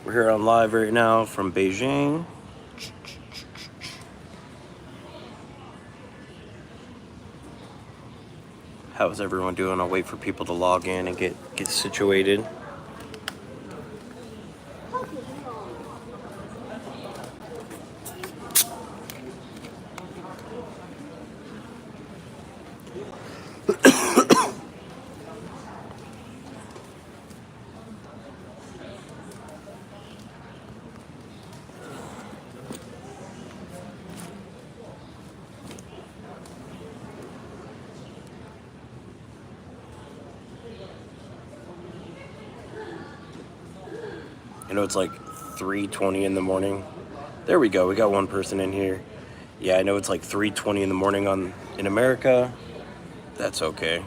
We're here on live right now from Beijing. How's everyone doing? I'll wait for people to log in and get situated. You know, it's like 3:20 in the morning. There we go. We got one person in here. Yeah, I know it's like 3:20 in the morning in America. That's okay.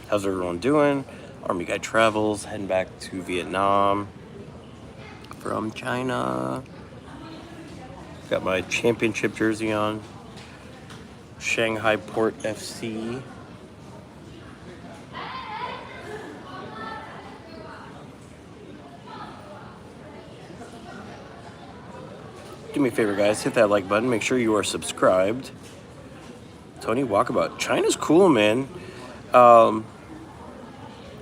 How's everyone doing? Armyguy Travels, heading back to Vietnam from China. Got my championship jersey on. Shanghai Port FC. Do me a favor, guys. Hit that like button. Make sure you are subscribed. Tony Walkabout. China's cool, man. I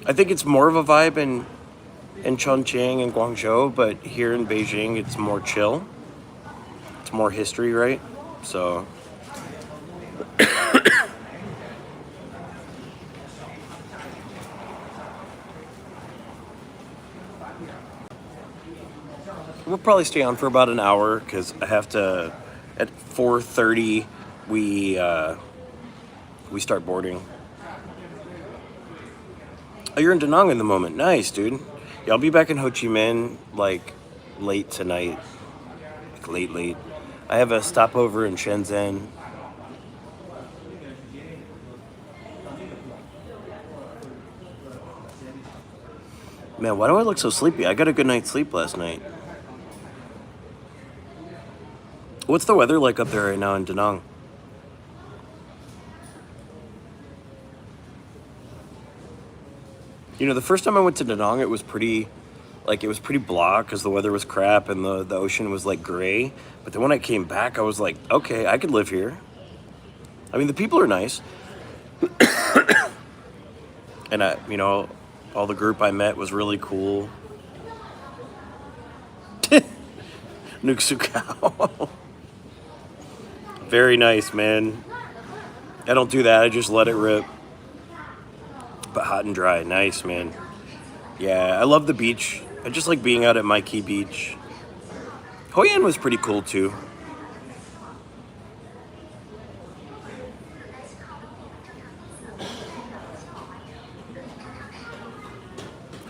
think it's more of a vibe in Chongqing and Guangzhou, but here in Beijing, it's more chill. It's more history, right? So... we'll probably stay on for about an hour because I have to. At 4:30, we start boarding. Oh, you're in Da Nang in the moment. Nice, dude. Yeah, I'll be back in Ho Chi Minh like late tonight. Like late. I have a stopover in Shenzhen. Man, why do I look so sleepy? I got a good night's sleep last night. What's the weather like up there right now in Da Nang? You know, the first time I went to Da Nang, it was pretty blah because the weather was crap and the ocean was like gray. But then when I came back, I was like, okay, I could live here. I mean, the people are nice. And all the group I met was really cool. Nuksukao. Very nice, man. I don't do that. I just let it rip. But hot and dry. Nice, man. Yeah, I love the beach. I just like being out at Mai Kea Beach. Hoi An was pretty cool, too.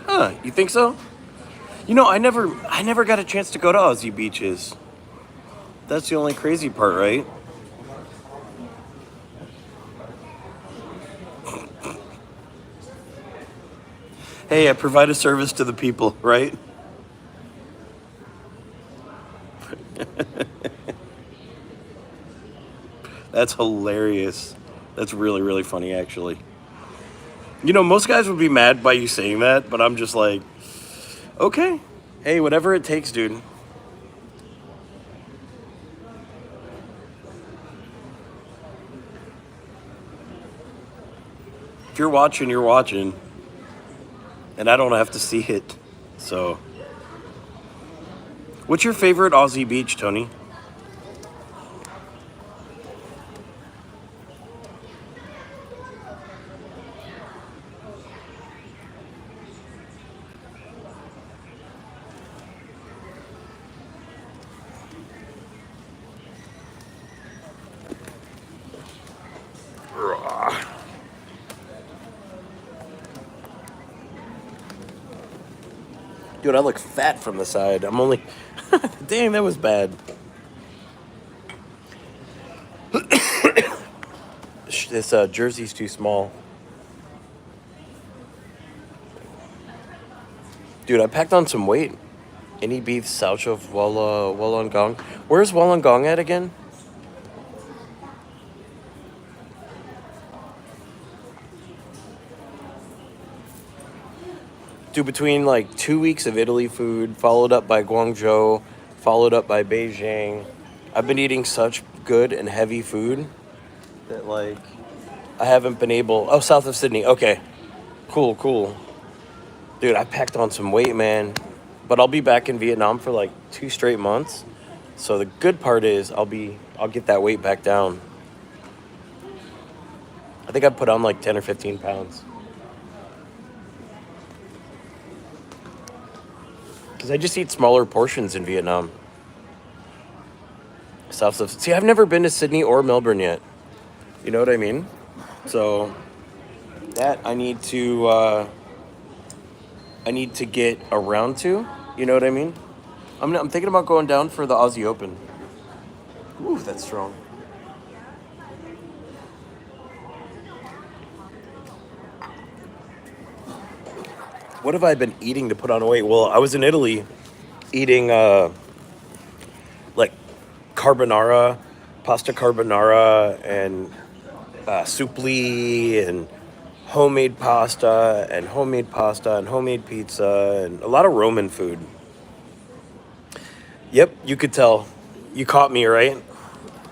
Huh, you think so? You know, I never got a chance to go to Aussie beaches. That's the only crazy part, right? Hey, I provide a service to the people, right? That's hilarious. That's really, really funny, actually. You know, most guys would be mad by you saying that, but I'm just like, okay. Hey, whatever it takes, dude. If you're watching, you're watching. And I don't have to see it. So, what's your favorite Aussie beach, Tony? Dude, I look fat from the side. I'm only... Dang, that was bad. This jersey's too small. Dude, I packed on some weight. Any beef south of Wollongong. Where's Wollongong at again? do between like 2 weeks of Italy food, followed up by Guangzhou, followed up by Beijing. I've been eating such good and heavy food that like I haven't been able. Oh, south of Sydney. Okay, cool, cool, dude. I packed on some weight, man. But I'll be back in Vietnam for like 2 straight months. So the good part is I'll get that weight back down. I think I put on like 10 or 15 pounds. Because I just eat smaller portions in Vietnam. See, I've never been to Sydney or Melbourne yet. You know what I mean? So that I need to get around to. You know what I mean? I'm thinking about going down for the Aussie Open. Ooh, that's strong. What have I been eating to put on weight? Well, I was in Italy eating like carbonara, pasta carbonara, and supli, and homemade pasta, and homemade pizza, and a lot of Roman food. Yep, you could tell. You caught me, right?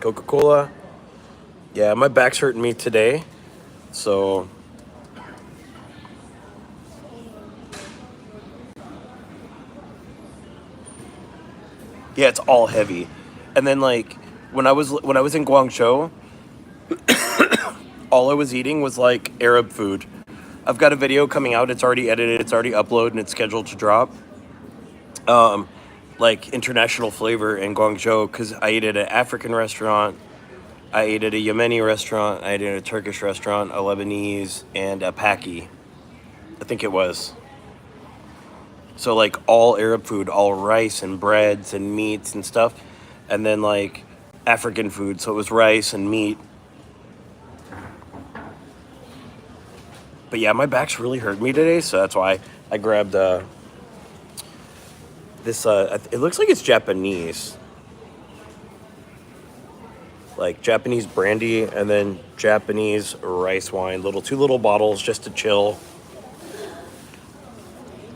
Coca-Cola. Yeah, my back's hurting me today, so yeah, it's all heavy. And then like when I was in Guangzhou, all I was eating was like Arab food. I've got a video coming out. It's already edited. It's already uploaded, and it's scheduled to drop. Like international flavor in Guangzhou, because I ate at an African restaurant, I ate at a Yemeni restaurant, I ate at a Turkish restaurant, a Lebanese, and a Paki. I think it was. So like all Arab food, all rice and breads and meats and stuff, and then like African food. So it was rice and meat. But yeah, my back's really hurt me today, so that's why I grabbed this. It looks like it's Japanese, like Japanese brandy, and then Japanese rice wine. Two little bottles just to chill,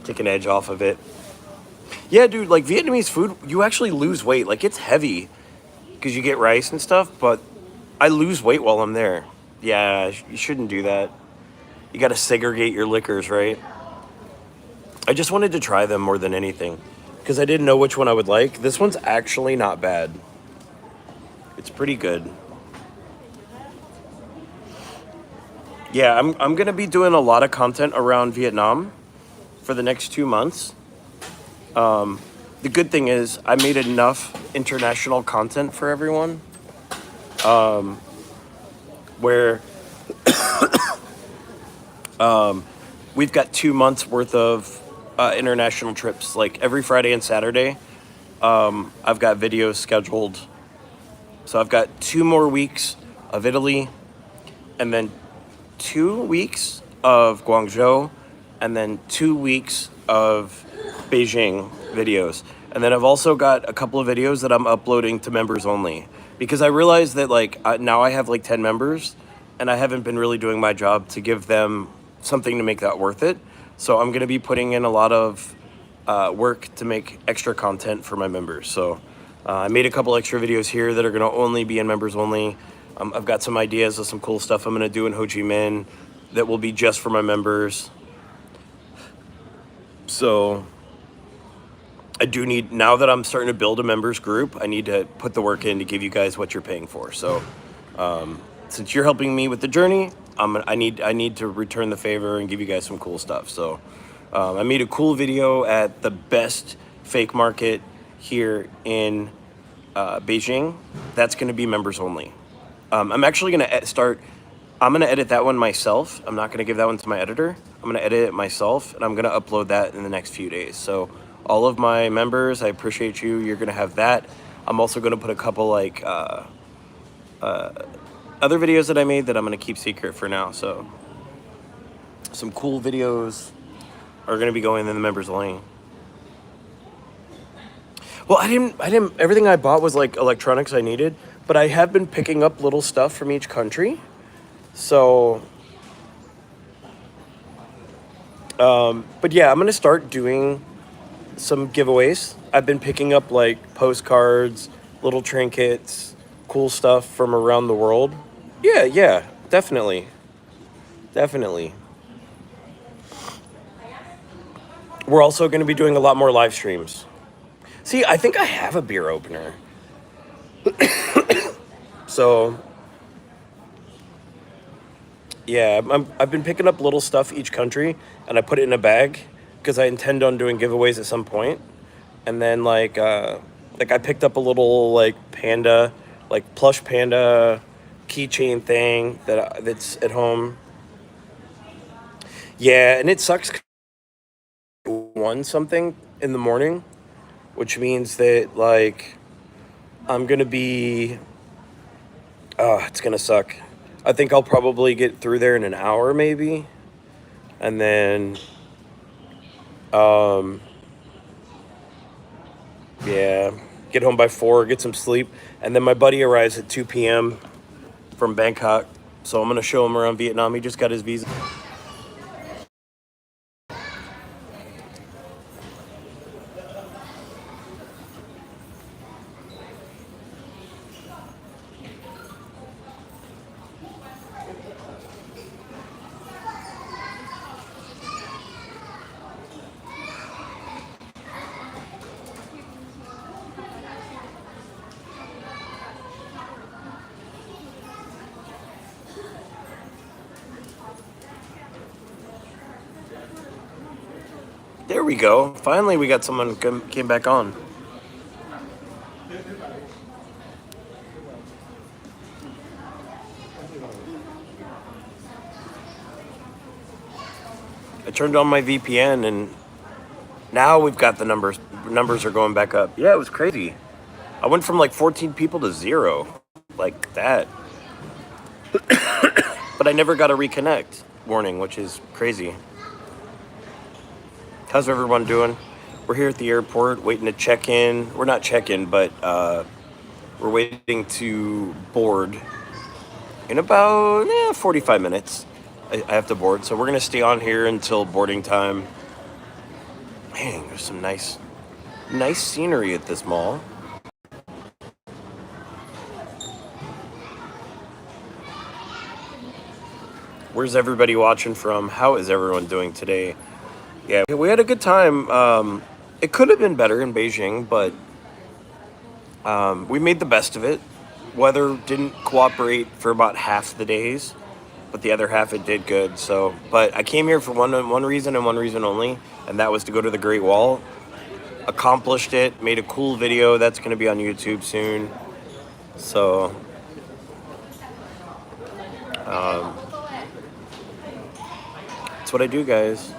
take an edge off of it. Yeah, dude, like Vietnamese food, you actually lose weight. Like it's heavy because you get rice and stuff, but I lose weight while I'm there. Yeah, you shouldn't do that. You got to segregate your liquors, right? I just wanted to try them more than anything because I didn't know which one I would like. This one's actually not bad. It's pretty good. Yeah, I'm going to be doing a lot of content around Vietnam for the next 2 months. The good thing is I made enough international content for everyone where we've got 2 months worth of international trips. Like every Friday and Saturday, I've got videos scheduled. So I've got 2 more weeks of Italy, and then 2 weeks of Guangzhou, and then 2 weeks of Beijing videos. And then I've also got a couple of videos that I'm uploading to members only, because I realized that like now I have like 10 members and I haven't been really doing my job to give them something to make that worth it. So I'm going to be putting in a lot of work to make extra content for my members. So I made a couple extra videos here that are going to only be in members only. I've got some ideas of some cool stuff I'm going to do in Ho Chi Minh that will be just for my members. So I do need, now that I'm starting to build a members group, I need to put the work in to give you guys what you're paying for. So since you're helping me with the journey, I need to return the favor and give you guys some cool stuff. So I made a cool video at the best fake market here in Beijing. That's going to be members only. I'm actually going to I'm going to edit that one myself. I'm not going to give that one to my editor. I'm going to edit it myself, and I'm going to upload that in the next few days. So all of my members, I appreciate you. You're going to have that. I'm also going to put a couple like other videos that I made that I'm going to keep secret for now. So some cool videos are going to be going in the members only. Well, I didn't, everything I bought was like electronics I needed, but I have been picking up little stuff from each country. So But yeah, I'm gonna start doing some giveaways. I've been picking up like postcards, little trinkets, cool stuff from around the world. Yeah, yeah, definitely. Definitely. We're also going to be doing a lot more live streams. See, I think I have a beer opener. So, yeah, I've been picking up little stuff each country and I put it in a bag because I intend on doing giveaways at some point. And then like I picked up a little like panda, like plush panda keychain thing that's at home. Yeah, and it sucks 'cause I won something in the morning, which means that like I'm gonna be it's gonna suck. I think I'll probably get through there in an hour maybe. And then um yeah, get home by 4, get some sleep, and then my buddy arrives at 2 p.m. from Bangkok. So I'm gonna show him around Vietnam. He just got his visa. There we go. Finally, we got someone came back on. I turned on my VPN and now we've got the numbers. Numbers are going back up. Yeah, it was crazy. I went from like 14 people to 0, like that. But I never got a reconnect warning, which is crazy. How's everyone doing? We're here at the airport waiting to check in. We're not check in, but we're waiting to board in about 45 minutes. I have to board, so we're gonna stay on here until boarding time. Man, there's some nice scenery at this mall. Where's everybody watching from? How is everyone doing today? Yeah, we had a good time. It could have been better in Beijing, but we made the best of it. Weather didn't cooperate for about half the days, but the other half it did good. So, but I came here for one reason and one reason only, and that was to go to the Great Wall. Accomplished it. Made a cool video that's going to be on YouTube soon. So, that's what I do, guys.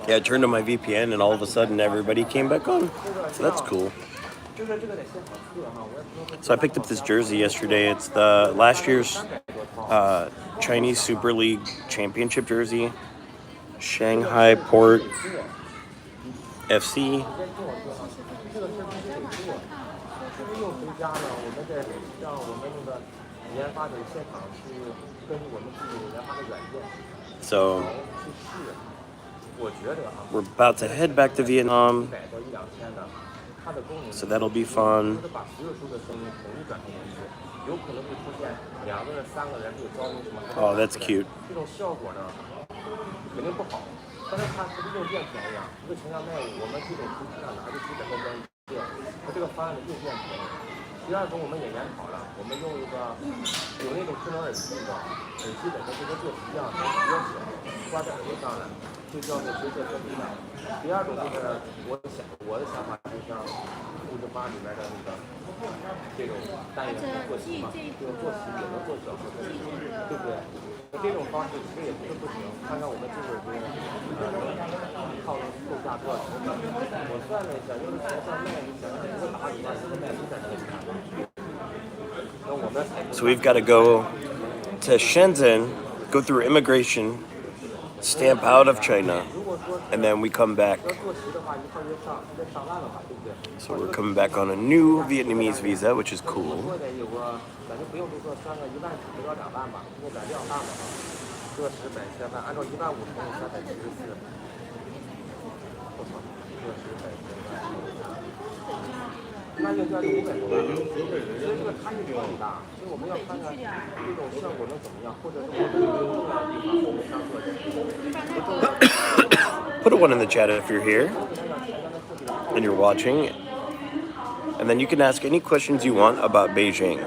Yeah, I turned on my VPN and all of a sudden everybody came back on. So that's cool. So I picked up this jersey yesterday. It's the last year's Chinese Super League Championship jersey. Shanghai Port FC. So we're about to head back to Vietnam. So that'll be fun. Oh, that's cute. So we've got to go to Shenzhen, go through immigration, stamp out of China, and then we come back. So we're coming back on a new Vietnamese visa, which is cool. Put a one in the chat if you're here and you're watching, and then you can ask any questions you want about Beijing.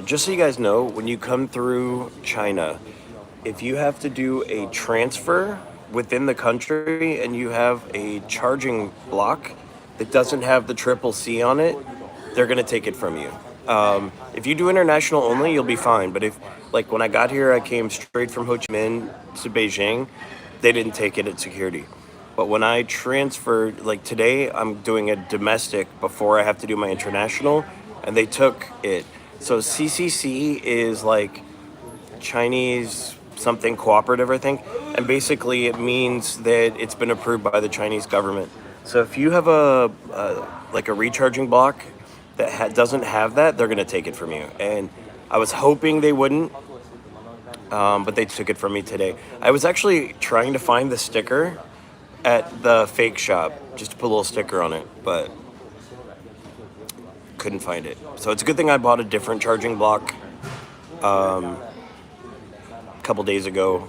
Just so you guys know, when you come through China, if you have to do a transfer within the country and you have a charging block that doesn't have the triple C on it, they're going to take it from you. If you do international only, you'll be fine. But if, like when I got here, I came straight from Ho Chi Minh to Beijing, they didn't take it at security. But when I transferred, like today, I'm doing a domestic before I have to do my international, and they took it. So CCC is like Chinese something cooperative, I think. And basically it means that it's been approved by the Chinese government. So if you have a recharging block that doesn't have that, they're going to take it from you. And I was hoping they wouldn't, but they took it from me today. I was actually trying to find the sticker at the fake shop, just to put a little sticker on it, but couldn't find it. So it's a good thing I bought a different charging block a couple days ago.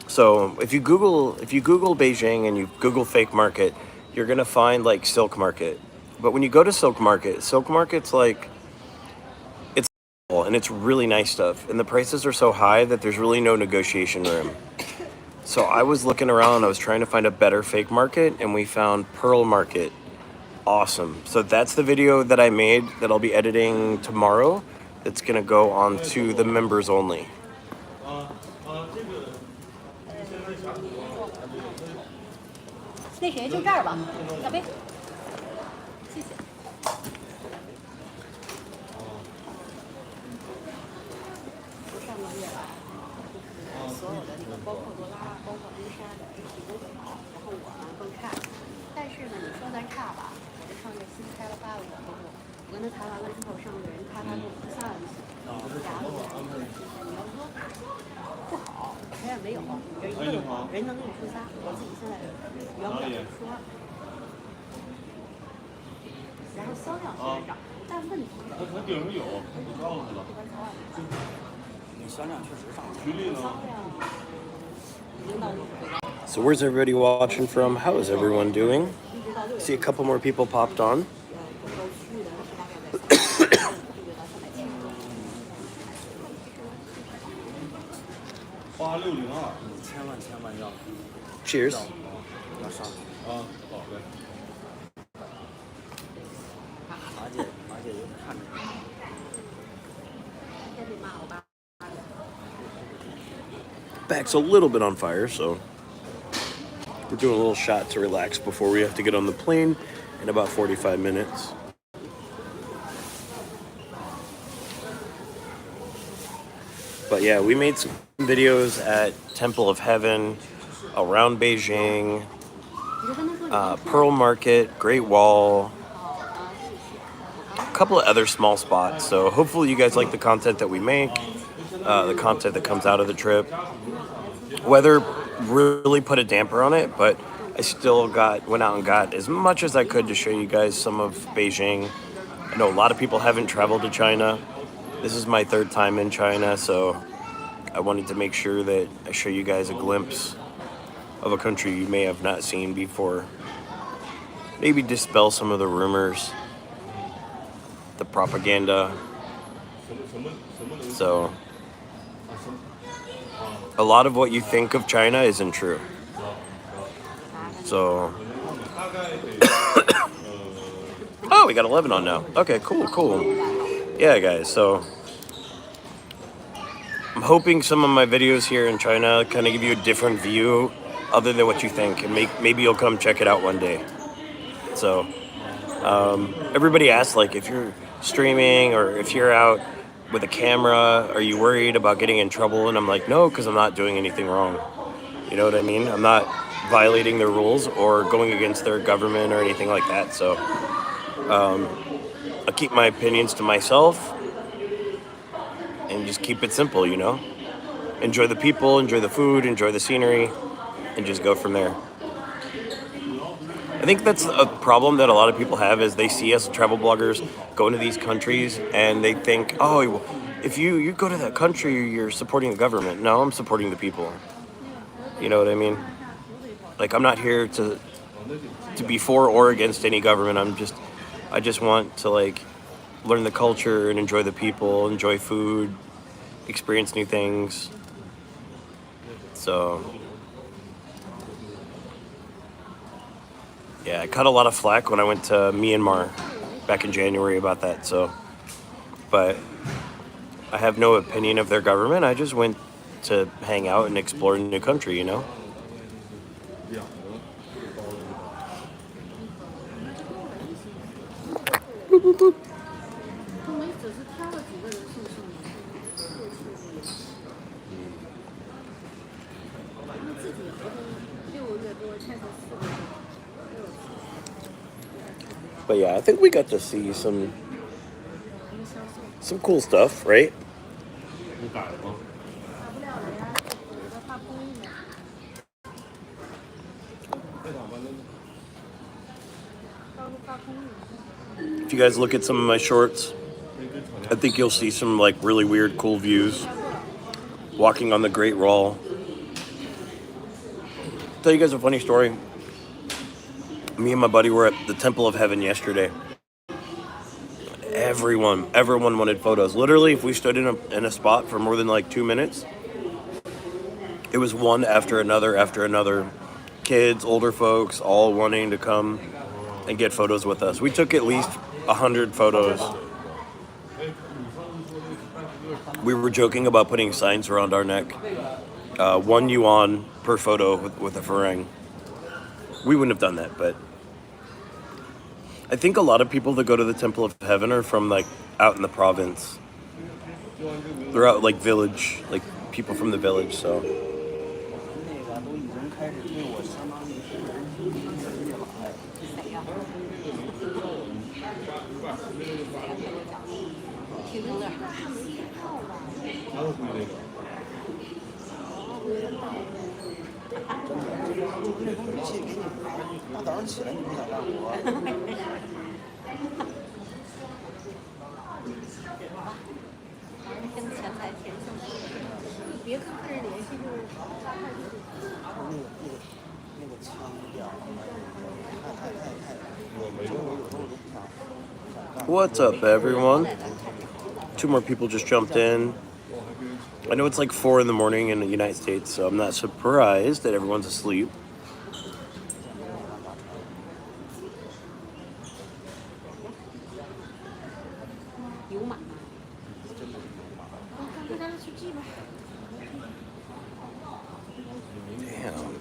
So if you Google Beijing and you Google fake market, you're gonna find like Silk Market. But when you go to Silk Market's like, it's and it's really nice stuff, and the prices are so high that there's really no negotiation room. So I was looking around, I was trying to find a better fake market, and we found Pearl Market. Awesome. So that's the video that I made that I'll be editing tomorrow. That's gonna go on to the members only. 那谁就这儿吧，小贝，谢谢。上个月吧，就是所有的那个包括罗拉、包括冰山的体都很好，然后我呢更差。但是呢，你说咱差吧，我这上月新开了8个月客户，我跟他谈完了之后，上个月人他给我3万起，然后你要说不好，他也没有，人一个都好，人能给你出仨，我自己现在圆不了说。然后销量虽然涨，但问题他顶上有，你告诉他了。你销量确实上去。举例呢？ So where's everybody watching from? How is everyone doing? See a couple more people popped on. Cheers. Back's a little bit on fire, so we're doing a little shot to relax before we have to get on the plane in about 45 minutes. But yeah, we made some videos at Temple of Heaven, around Beijing, Pearl Market, Great Wall, a couple of other small spots. So hopefully you guys like the content that we make, the content that comes out of the trip. Weather really put a damper on it, but I still went out and got as much as I could to show you guys some of Beijing. I know a lot of people haven't traveled to China, This is my third time in China, so I wanted to make sure that I show you guys a glimpse of a country you may have not seen before. Maybe dispel some of the rumors, the propaganda. So, a lot of what you think of China isn't true. So, oh, we got 11 on now. Okay, cool. Yeah, guys, so I'm hoping some of my videos here in China kind of give you a different view other than what you think, and maybe you'll come check it out one day. So, everybody asks, like, if you're streaming or if you're out with a camera, are you worried about getting in trouble? And I'm like, no, because I'm not doing anything wrong. You know what I mean? I'm not violating their rules or going against their government or anything like that. So I'll keep my opinions to myself and just keep it simple, you know? Enjoy the people, enjoy the food, enjoy the scenery, and just go from there. I think that's a problem that a lot of people have is they see us travel bloggers go into these countries and they think, oh, if you go to that country, you're supporting the government. No, I'm supporting the people. You know what I mean? Like, I'm not here to be for or against any government. I just want to, like, learn the culture and enjoy the people, enjoy food, experience new things. So, yeah, I caught a lot of flack when I went to Myanmar back in January about that. So, but I have no opinion of their government. I just went to hang out and explore a new country, you know? Boop, boop, boop. 我们只是挑了几个人送送你，过去的也是。因为自己也合同6个月多，现在4个月6次。 But yeah, I think we got to see some cool stuff, right? 打不了了呀，有的发空运的。到时候发空运。 If you guys look at some of my shorts, I think you'll see some like really weird, cool views. Walking on the Great Wall. Tell you guys a funny story. Me and my buddy were at the Temple of Heaven yesterday. Everyone wanted photos. Literally, if we stood in a spot for more than like 2 minutes, it was one after another. Kids, older folks, all wanting to come and get photos with us. We took at least 100 photos. We were joking about putting signs around our neck. 1 yuan per photo with a farang. We wouldn't have done that, but I think a lot of people that go to the Temple of Heaven are from like out in the province. They're out like village, like people from the village, so. What's up, everyone? 2 more people just jumped in. I know it's like 4 in the morning in the United States, so I'm not surprised that everyone's asleep. Damn.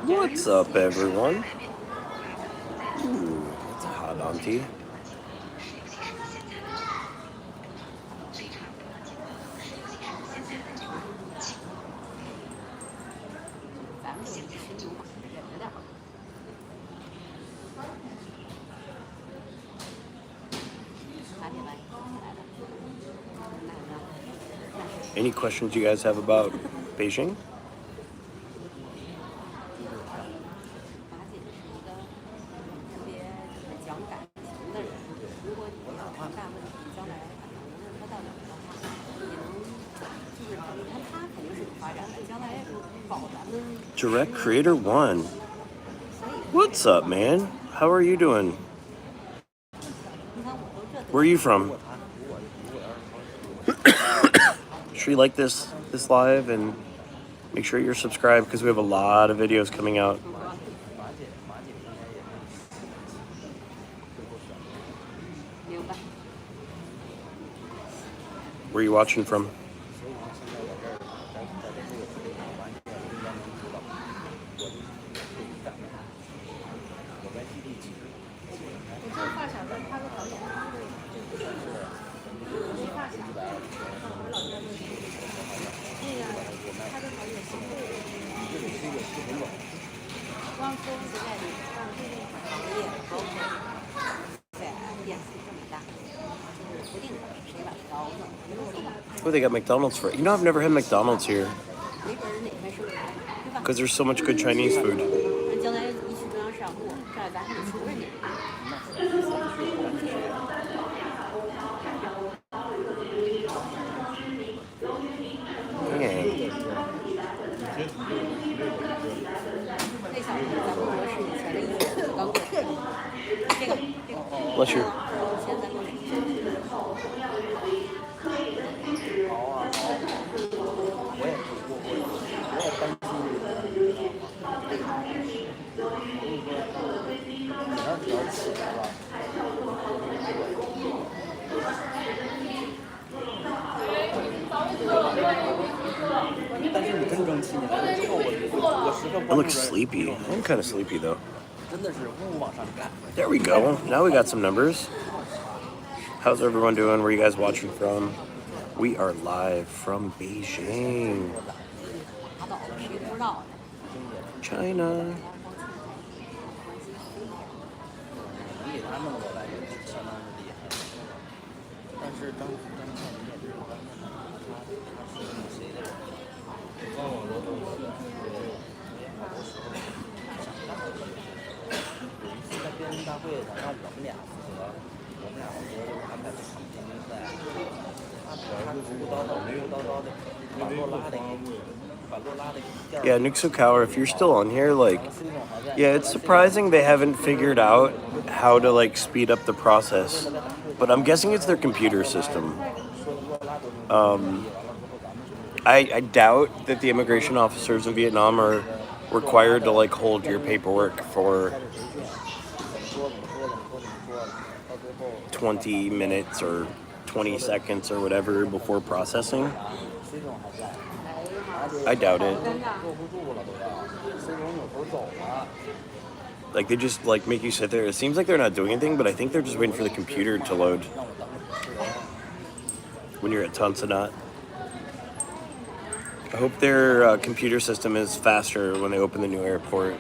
What's up, everyone? Ooh, that's a hot auntie. Any questions you guys have about Beijing? 马姐是一个特别就是讲感情的人，如果你要是大问题，将来无论他到哪儿的话，也能就是你看他肯定是有发展的，将来保咱们。Direct Creator 1. What's up, man? How are you doing? 你看我都这。Where are you from? Sure you like this live and make sure you're subscribed because we have a lot of videos coming out. 明白。 Where are you watching from? 我这个发小跟他的导演，就是我这发小，我老家那个，那个他的导演是汪峰现在你让这个行业包括在电视这么大，就是不定谁把刀弄，没有说 Oh, they got McDonald's for it. You know, I've never had McDonald's here 没准哪天是未来，对吧？ because there's so much good Chinese food. 将来一去中央上路，这样咱还得出问题。 Yeah. 那小子咱们国是以前的一个刚过去，这个 Bless you. 以前咱们I look sleepy. I'm kind of sleepy though. There we go. Now we got some numbers. How's everyone doing? Where are you guys watching from? We are live from Beijing, China. Yeah, Nuxokawa, if you're still on here, like, yeah, it's surprising they haven't figured out how to, like, speed up the process. But I'm guessing it's their computer system. I doubt that the immigration officers in Vietnam are required to, like, hold your paperwork for 20 minutes or 20 seconds or whatever before processing. I doubt it. Like, they just, like, make you sit there. It seems like they're not doing anything, but I think they're just waiting for the computer to load when you're at Tansanat. I hope their computer system is faster when they open the new airport.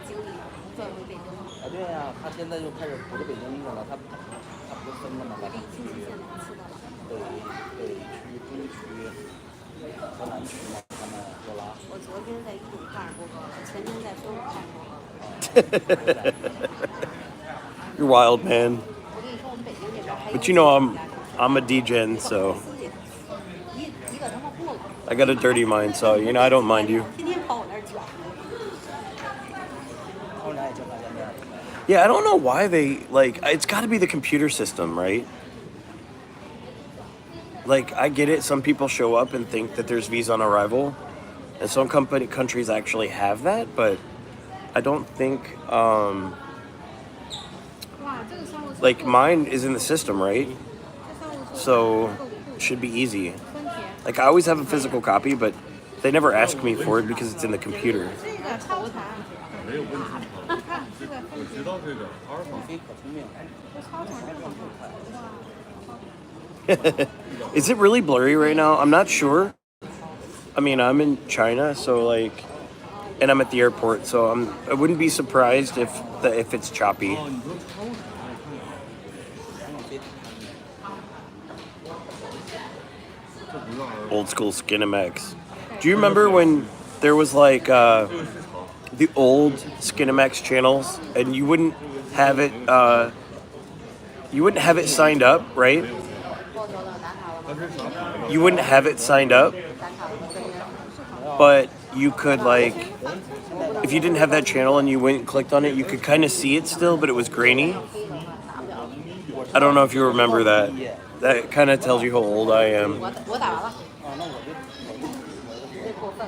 You're wild, man. But you know I'm a degen, so I got a dirty mind, so you know I don't mind you. Yeah, I don't know why they, like, it's got to be the computer system, right? Like, I get it, some people show up and think that there's visa on arrival, and some countries actually have that, but I don't think, like, mine is in the system, right? So, it should be easy. Like, I always have a physical copy, but they never ask me for it because it's in the computer. Is it really blurry right now? I'm not sure. I mean, I'm in China, so like, and I'm at the airport, so I wouldn't be surprised if it's choppy. old school Skinamax. Do you remember when there was like the old Skinamax channels, and you wouldn't have it signed up, right? You wouldn't have it signed up, but you could like, if you didn't have that channel and you went and clicked on it, you could kind of see it still, but it was grainy. I don't know if you remember that. That kind of tells you how old I am.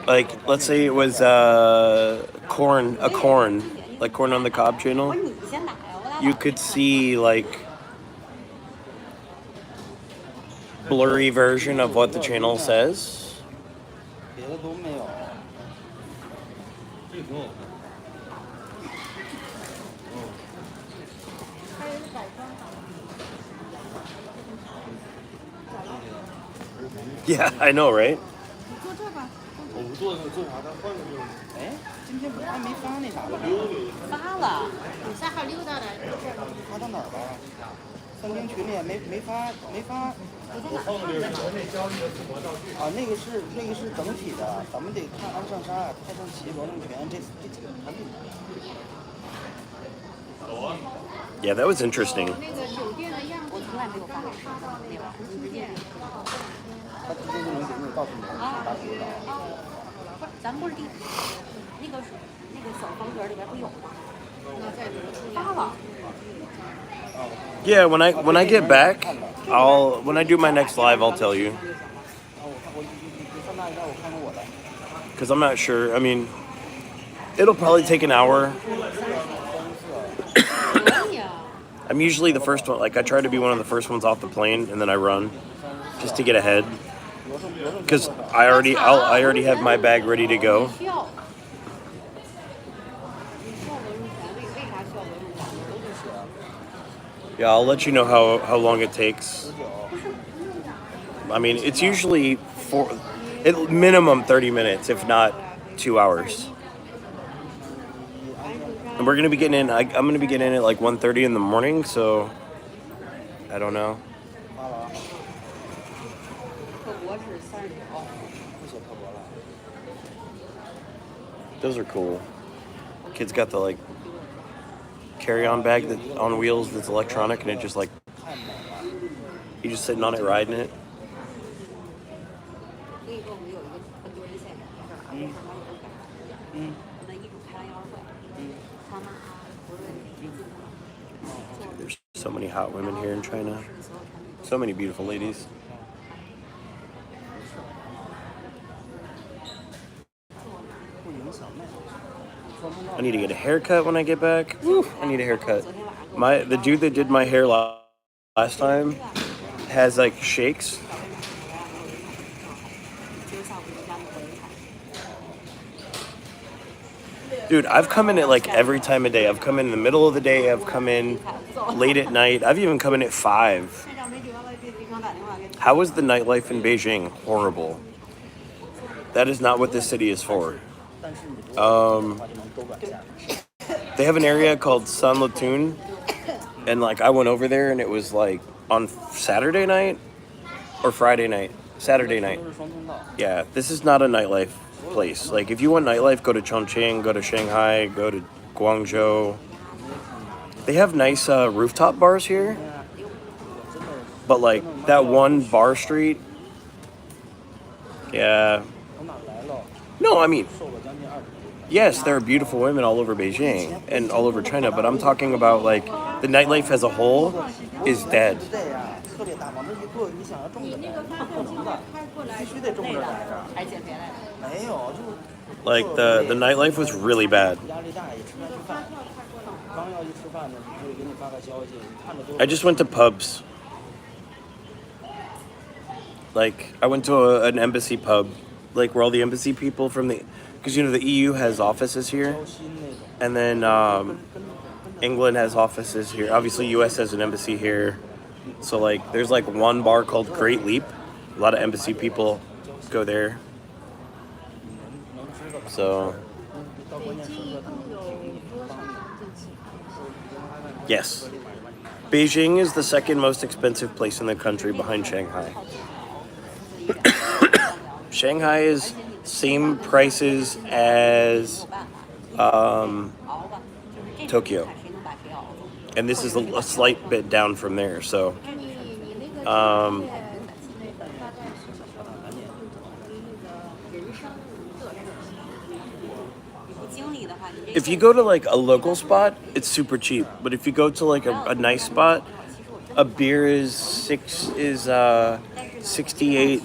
Like, let's say it was corn, like corn on the cob channel. You could see like blurry version of what the channel says. Yeah, I know, right? 我做那个做法，他换个就是。哎，今天还没发那啥吧？发了，你3号溜达的。发到哪儿了？3天群里没发。我放的就是国内交易的复活道具。啊，那个是整体的，咱们得看安上沙、太上旗、罗正泉这几个产品。Yeah, that was interesting. 那个酒店的样子，我从来没有发给他，没有，不见。他直接就能给你告诉你打几个档。不是，咱不是那个小方格里边不有吗？那再发了。Yeah, when I get back, when I do my next live, I'll tell you. Because I'm not sure. I mean, it'll probably take an hour. I'm usually the first one. Like, I try to be one of the first ones off the plane, and then I run just to get ahead. Because I already have my bag ready to go. Yeah, I'll let you know how long it takes. I mean, it's usually minimum 30 minutes, if not 2 hours. And we're gonna be getting in. I'm gonna be getting in at like 1:30 in the morning, so I don't know. Those are cool. Kid's got the like carry-on bag that on wheels that's electronic, and it just like you just sitting on it riding it. There's so many hot women here in China. So many beautiful ladies. I need to get a haircut when I get back. Woo, I need a haircut. The dude that did my hair last time has like shakes. Dude, I've come in at like every time of day. I've come in the middle of the day. I've come in late at night. I've even come in at 5. How is the nightlife in Beijing? Horrible. That is not what this city is for. They have an area called San Latun, and like I went over there and it was like on Saturday night or Friday night. Saturday night. Yeah, this is not a nightlife place. Like if you want nightlife, go to Chongqing, go to Shanghai, go to Guangzhou. They have nice rooftop bars here, but like that one bar street. Yeah. No, I mean, yes, there are beautiful women all over Beijing and all over China, but I'm talking about like the nightlife as a whole is dead. Like the nightlife was really bad. I just went to pubs. Like I went to an embassy pub, like where all the embassy people from because you know the EU has offices here, and then England has offices here. Obviously, US has an embassy here. So like, there's like one bar called Great Leap. A lot of embassy people go there. So yes, Beijing is the second most expensive place in the country behind Shanghai. Shanghai is same prices as 熬吧，就是这种 Tokyo. 看谁能把谁熬住。 And this is a slight bit down from there. So 你那个 um, 那个大概是说那个人生乐事，你不经历的话，你这 if you go to like a local spot, it's super cheap. But if you go to like a nice spot, a beer is 68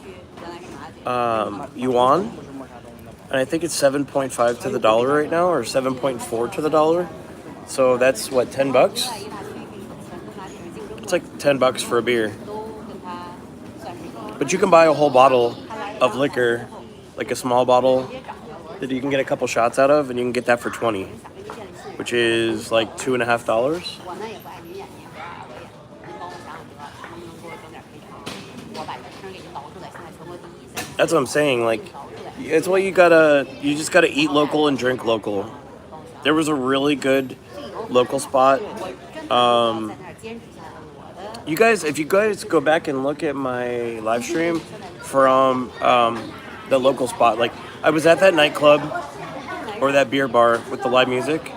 yuan, and I think it's 7.5 to the dollar right now, or 7.4 to the dollar. So that's what, $10? 大一大区域全部拿这个竞争 It's like $10 for a beer. 都跟他算是一个 But you can buy a whole bottle of liquor, like a small bottle that you can get a couple shots out of, and you can get that for 20, which is like $2.50. 我呢也不爱您演，你也不爱我演，您帮我想想辙，能不能给我整点赔偿？我把这声给您熬出来，现在全国第一赛。 That's what I'm saying. Like, 熬出来。 it's what you just gotta eat local and drink local. There was a really good local spot. 在那儿坚持下来，我的 You guys, if you guys go back and look at my live stream from the local spot, like I was at that nightclub or that beer bar with the live music,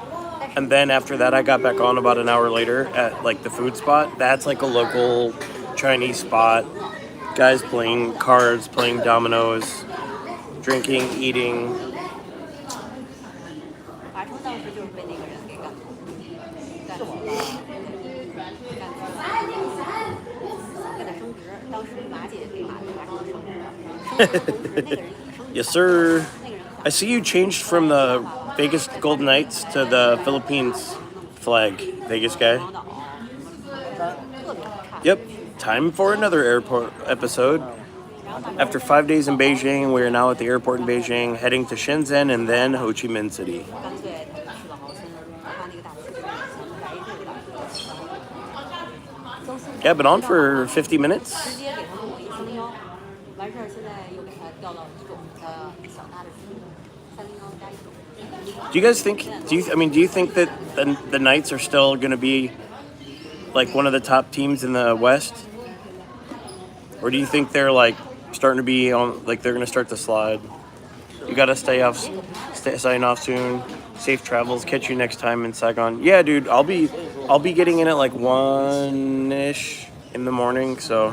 and then after that I got back on about an hour later at like the food spot. That's like a local Chinese spot. Guys playing cards, playing dominoes, drinking, eating. 华冲当时就是被那个人给干死了，给他升职。当时马姐给华冲升职了，升职的同时，那个人一升职， Yes, sir. 那个人 I see you changed from the Vegas Golden Knights to the Philippines flag, Vegas guy. 考脑，特别差。 Yep, time for another airport episode. After 5 days in Beijing, we are now at the airport in Beijing, heading to Shenzhen and then Ho Chi Minh City. 干脆去了豪村，他那个大区来一个周四 Yeah, been on for 50 minutes. 直接给他弄了一301，完事儿现在又给他调到一种的小大的区，301加一种。 Do you guys think? Do you think that the Knights are still going to be like one of the top teams in the West, or do you think they're like starting to be on like they're going to start to slide? You got to sign off soon. Safe travels. Catch you next time in Saigon. Yeah, dude, I'll be getting in at like 1-ish in the morning. So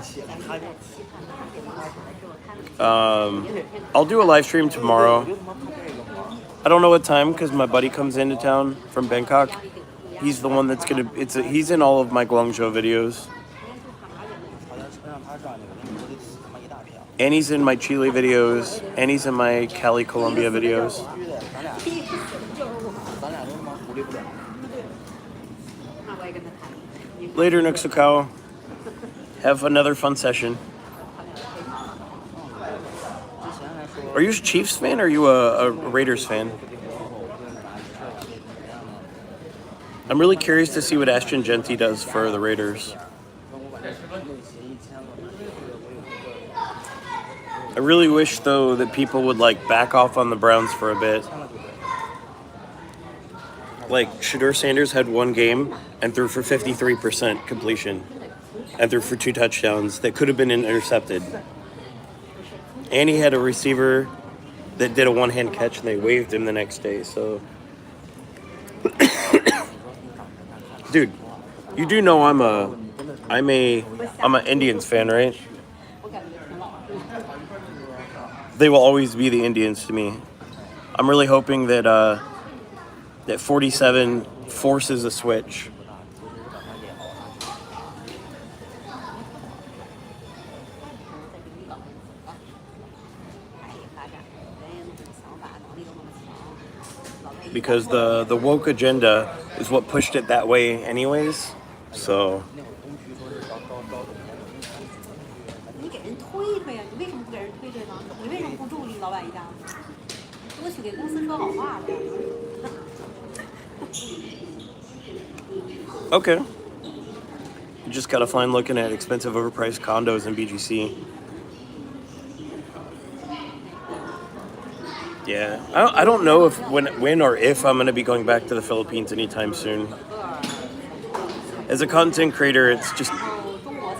I'll do a live stream tomorrow. I don't know what time because my buddy comes into town from Bangkok. He's the one that's gonna. He's in all of my Guangzhou videos, 好像是让他转那个，我得他妈一大票。 and he's in my Chile videos, and he's in my Cali, Colombia videos. 咱俩都他妈鼓励不了。那我也跟他谈。 Later, Nuxukao. Have another fun session. Are you a Chiefs fan or are you a Raiders fan? I'm really curious to see what Ashton Genty does for the Raiders. I really wish, though, that people would like back off on the Browns for a bit. Like, Shedeur Sanders had one game and threw for 53% completion and threw for 2 touchdowns that could have been intercepted. And he had a receiver that did a one-hand catch and they waived him the next day. So, dude, you do know I'm an Indians fan, right? 我感觉挺老实。 They will always be the Indians to me. I'm really hoping that that 47 forces a switch. Because the woke agenda is what pushed it that way anyways. So 你给人推推呀，你为什么不给人推推呢？你为什么不助力老板一下？多去给公司说好话呗。 okay. You just gotta find looking at expensive overpriced condos in BGC. Yeah, I don't know if when or if I'm gonna be going back to the Philippines anytime soon. As a content creator, it's just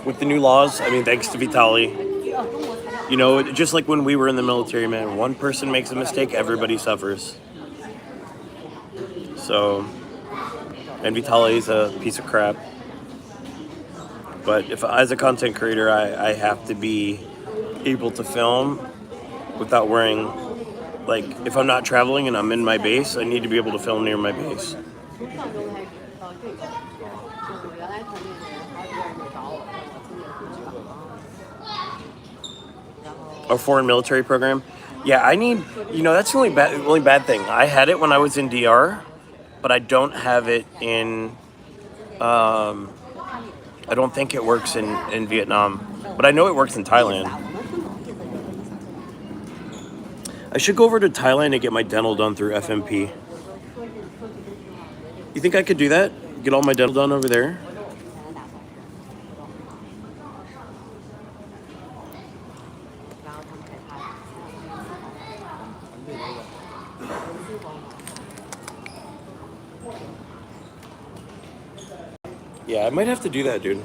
with the new laws. I mean, thanks to Vitali, 中国才叫 You know, just like when we were in the military, man, one person makes a mistake, everybody suffers. So, and Vitale is a piece of crap. But if, as a content creator, I have to be able to film without worrying. Like, if I'm not traveling and I'm in my base, I need to be able to film near my base. 从上周开始到这周，就是我原来团队的人好几个人就找我，说我今年回去然后 A foreign military program. Yeah, I need. You know, that's the only bad thing. I had it when I was in DR, but I don't have it in. I don't think it works in Vietnam, but I know it works in Thailand. I should go over to Thailand and get my dental done through FMP. You think I could do that? Get all my dental done over there? Yeah, I might have to do that, dude.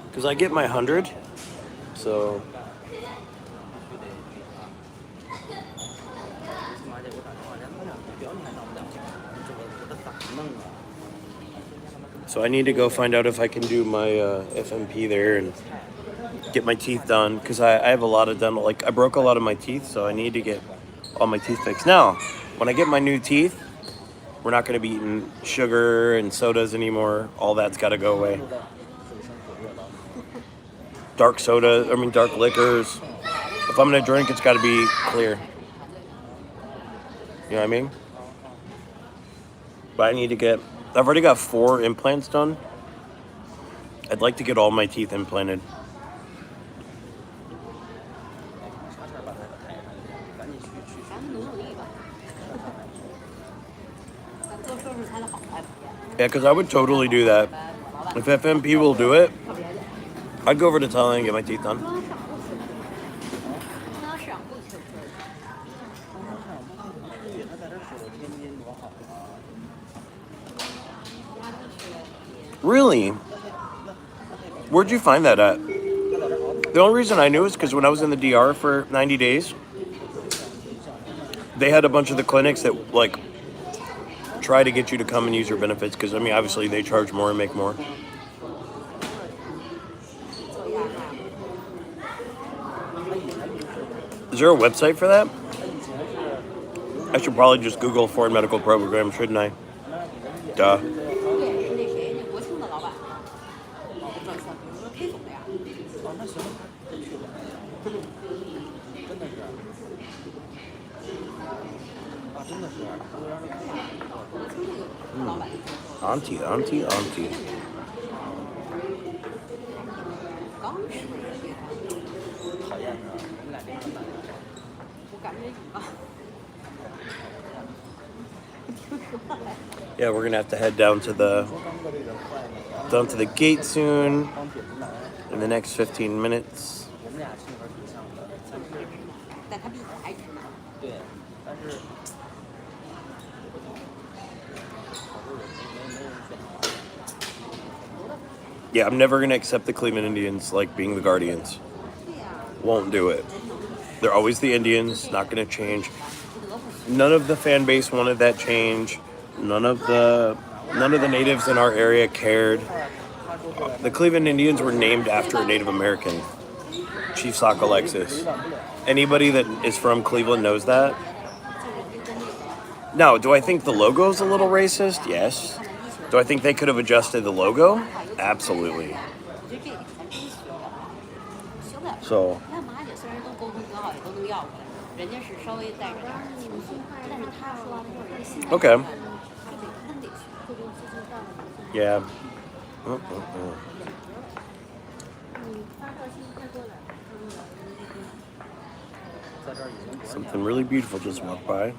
Because I get my 100, so... So I need to go find out if I can do my FMP there and get my teeth done, because I have a lot of dental, like I broke a lot of my teeth, so I need to get all my teeth fixed. Now, when I get my new teeth, we're not going to be eating sugar and sodas anymore. All that's got to go away. Dark liquors. If I'm going to drink, it's got to be clear. You know what I mean? But I need to get, I've already got 4 implants done. I'd like to get all my teeth implanted. Yeah, because I would totally do that. If FMP will do it, I'd go over to Thailand and get my teeth done. Really? Where'd you find that at? The only reason I knew is because when I was in the DR for 90 days, they had a bunch of the clinics that, like, try to get you to come and use your benefits, because, I mean, obviously they charge more and make more. Is there a website for that? I should probably just Google foreign medical program, shouldn't I? Duh. Auntie. 讨厌是吧？你们俩这个我感觉Yeah, we're gonna have to head down to the gate soon in the next 15 minutes. 我们俩去那边挺像的。但他比我还直呢。对，但是。 Yeah, I'm never going to accept the Cleveland Indians like being the Guardians. Won't do it. They're always the Indians, not going to change. None of the fan base wanted that change. None of the natives in our area cared. The Cleveland Indians were named after a Native American, Chief Sauk Alexis. Anybody that is from Cleveland knows that. Now, do I think the logo's a little racist? Yes. Do I think they could have adjusted the logo? Absolutely. So. Okay. Yeah. Something really beautiful just walked by.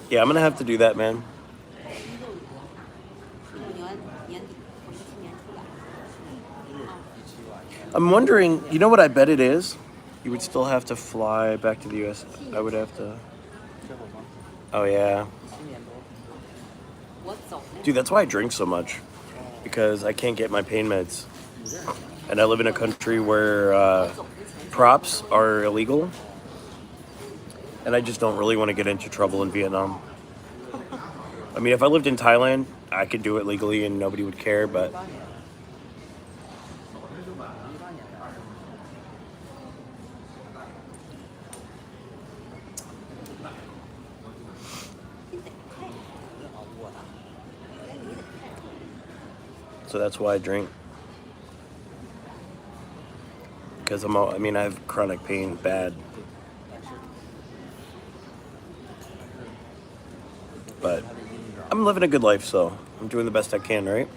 Yeah, I'm gonna have to do that, man. I'm wondering, you know what I bet it is? You would still have to fly back to the U.S. I would have to... Oh, yeah. Dude, that's why I drink so much. Because I can't get my pain meds. And I live in a country where props are illegal. And I just don't really want to get into trouble in Vietnam. I mean, if I lived in Thailand, I could do it legally and nobody would care, but... So that's why I drink. Because I mean, I have chronic pain, bad. But I'm living a good life, so I'm doing the best I can, right?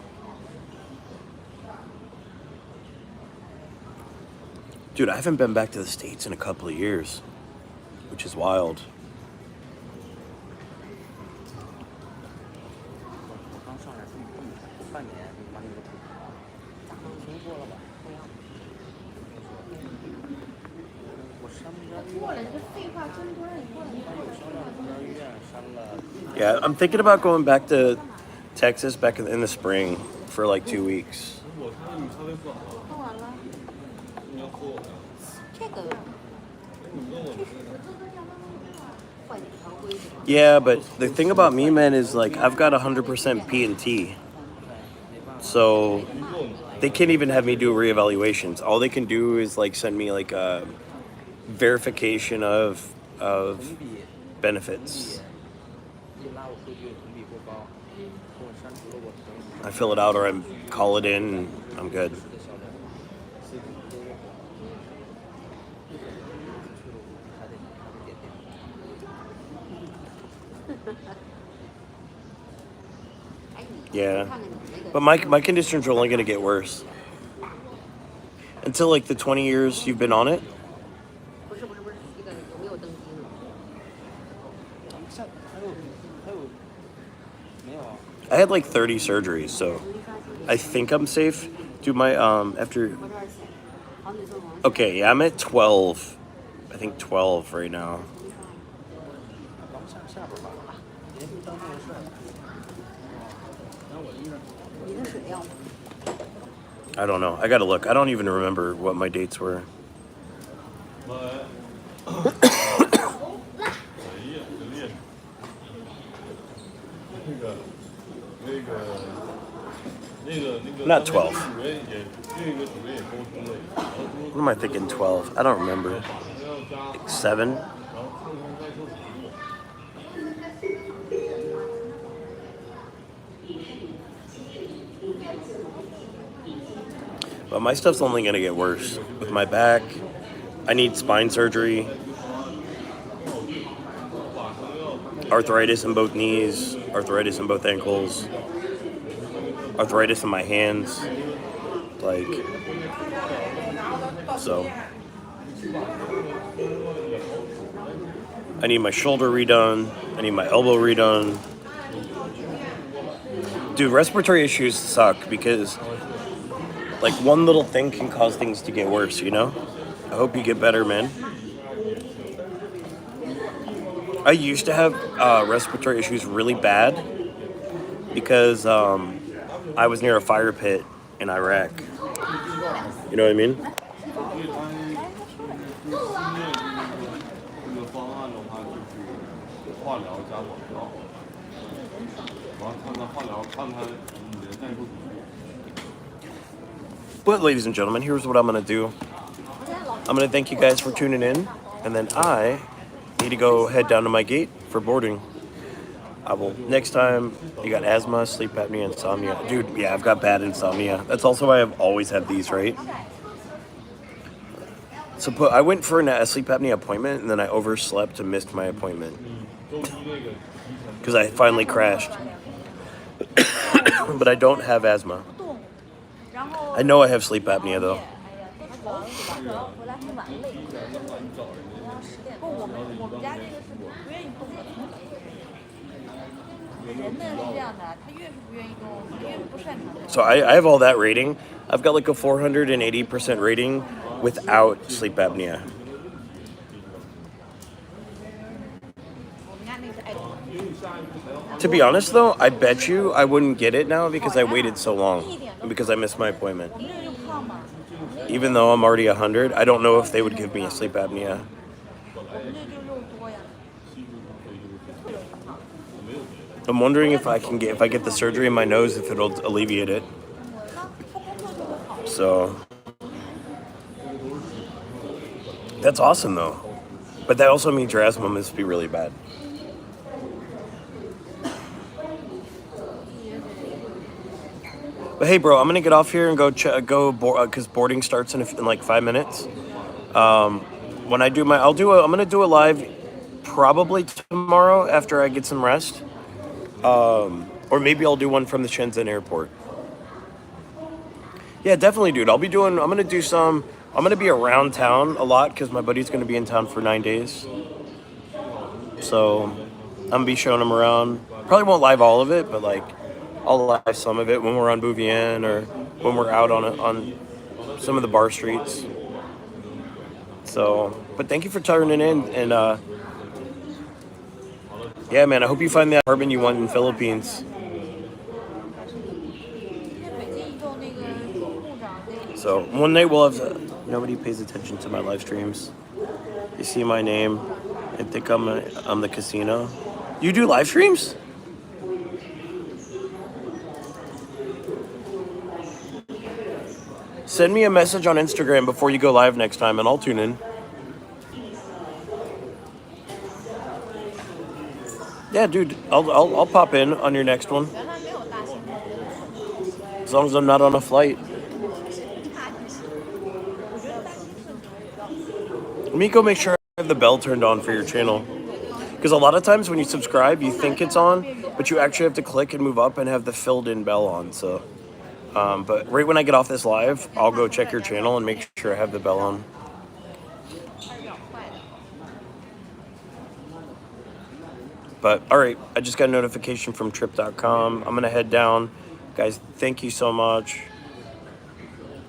Dude, I haven't been back to the States in a couple of years, which is wild. 我刚上来半年，把你的听过了吧？我删不删医院？有销量不删医院，删了。Yeah, I'm thinking about going back to Texas back in the spring for like 2 weeks. 喝完了。这个。Yeah, but the thing about me, man, is like I've got 100% P&T. So they can't even have me do reevaluations. All they can do is like send me like a verification of benefits. I fill it out or I call it in and I'm good. Yeah, but my conditions are only going to get worse. Until like the 20 years you've been on it? I had like 30 surgeries, so I think I'm safe. Do my, after... Okay, yeah, I'm at 12. I think 12 right now. I don't know. I gotta look. I don't even remember what my dates were. Not 12. What am I thinking? 12. I don't remember. 7. But my stuff's only gonna get worse. With my back, I need spine surgery, arthritis in both knees, arthritis in both ankles, arthritis in my hands, like, so. I need my shoulder redone, I need my elbow redone. Dude, respiratory issues suck because like one little thing can cause things to get worse, you know? I hope you get better, man. I used to have respiratory issues really bad because I was near a fire pit in Iraq. You know what I mean? But ladies and gentlemen, here's what I'm gonna do. I'm gonna thank you guys for tuning in, and then I need to go head down to my gate for boarding. I will next time. You got asthma, sleep apnea, insomnia. Dude, yeah, I've got bad insomnia. That's also why I've always had these, right? So I went for a sleep apnea appointment, and then I overslept and missed my appointment because I finally crashed. But I don't have asthma. I know I have sleep apnea though. So I have all that rating. I've got like a 480% rating without sleep apnea. 那个是爱豆。 To be honest though, I bet you I wouldn't get it now because I waited so long and because I missed my appointment. 一个人就胖嘛， Even though I'm already 100, I don't know if they would give me a sleep apnea. 我们这就肉多呀。 I'm wondering if I get the surgery in my nose, if it'll alleviate it. 那不工作就会好。 So that's awesome though. But that also means your asthma must be really bad. But hey, bro, I'm gonna get off here and because boarding starts in like 5 minutes. When I do I'm gonna do a live probably tomorrow after I get some rest. Or maybe I'll do one from the Shenzhen airport. Yeah, definitely, dude. I'm gonna be around town a lot because my buddy's gonna be in town for 9 days. So I'm gonna be showing him around. Probably won't live all of it, but like I'll live some of it when we're on Bouvienne or when we're out on some of the bar streets. So, but thank you for tuning in, and yeah, man, I hope you find that apartment you want in Philippines. 因为北京移动那个部长那个。 So one night we'll have nobody pays attention to my live streams. You see my name and think I'm the casino. You do live streams? Send me a message on Instagram before you go live next time, and I'll tune in. Yeah, dude, I'll pop in on your next one 原来没有大型的， as long as I'm not on a flight. 差一些。我觉得大型是 Let me go make sure I have the bell turned on for your channel. Because a lot of times when you subscribe, you think it's on, but you actually have to click and move up and have the filled-in bell on. So, but right when I get off this live, I'll go check your channel and make sure I have the bell on. 它是比较快的。 But all right, I just got a notification from trip.com. I'm gonna head down. Guys, thank you so much.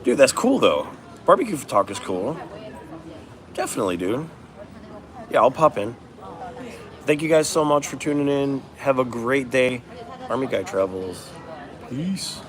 Dude, that's cool though. Barbecue talk is cool. Definitely, dude. Yeah, I'll pop in. Thank you guys so much for tuning in. Have a great day. Armyguy Travels. Peace.